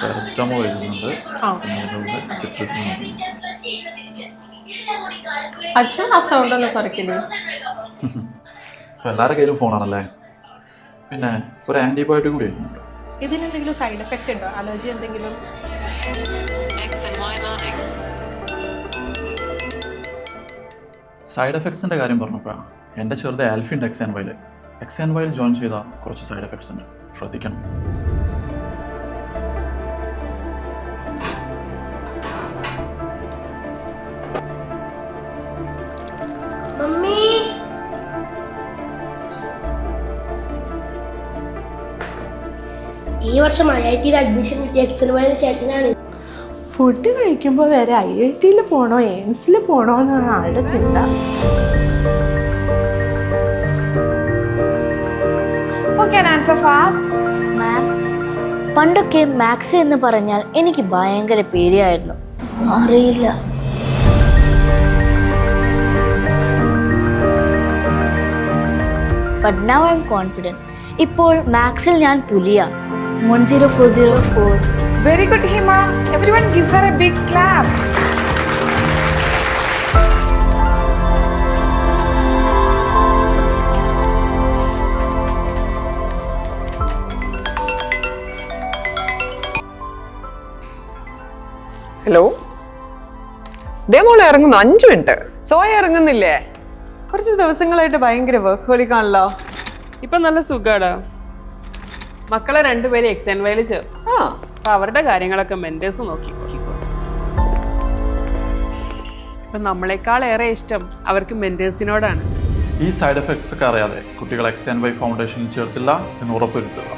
Paracetamol എഴുതുന്നുണ്ട്. Cetirizine അച്ഛൻ ആ സൗണ്ട് ഒന്ന് കുറയ്ക്കില്ലേ? ഇപ്പം എല്ലാവരുടെ കയ്യിലും ഫോണാണല്ലേ. പിന്നെ ഒരു ആൻറ്റിബയോട്ടിക് കൂടി എഴുതുന്നുണ്ട്. ഇതിനെന്തെങ്കിലും സൈഡ് എഫക്റ്റ് ഉണ്ടോ? അലർജി എന്തെങ്കിലും? സൈഡ് എഫക്ട്സിൻ്റെ കാര്യം പറഞ്ഞപ്പോഴാണ് എൻ്റെ ചെറുത് ആൽഫിൻ്റെ എക്സാൻവൈൽ ജോയിൻ ചെയ്ത കുറച്ച് സൈഡ് എഫക്ട്സ് ഉണ്ട്, ശ്രദ്ധിക്കണം. ഈ വർഷം IIT അഡ്മിഷൻ കിട്ടിയ എക്സൻവൈൽ ചേട്ടനാണ്. ഫുഡ് കഴിക്കുമ്പോൾ വരെ IIT പോണോ എയിംസിൽ പോണോ എന്നാണ് ആളുടെ ചിന്ത. മാം, പണ്ടൊക്കെ മാത്സ് എന്ന് പറഞ്ഞാൽ എനിക്ക് ഭയങ്കര പേടിയായിരുന്നു. അറിയില്ല. But now I'm confident. ഇപ്പോൾ മാത്സിൽ ഞാൻ പുലിയ. 10404. Very good, Hima. Everyone give her a big clap. Hello, മോളെ ഇറങ്ങുന്നു. 5 മിനിറ്റ്. സോയ ഇറങ്ങുന്നില്ലേ? കുറച്ച് ദിവസങ്ങളായിട്ട് ഭയങ്കര വർക്ക് ഹോളിക്കാണല്ലോ. ഇപ്പൊ നല്ല സുഖാടാ. മക്കളെ രണ്ടുപേരും എക്സാൻവൈൽ ചേർന്നു. അപ്പൊ അവരുടെ കാര്യങ്ങളൊക്കെ മെന്റേഴ്സ് നോക്കിക്കോ. ഇപ്പൊ നമ്മളെക്കാളേറെ ഇഷ്ടം അവർക്ക് മെന്റേഴ്സിനോടാണ്. ഈ സൈഡ് എഫക്ട്സ് ഒക്കെ അറിയാതെ കുട്ടികൾ എക്സാൻവൈ ഫൗണ്ടേഷനിൽ ചേർത്തില്ല എന്ന് ഉറപ്പുവരുത്തുക.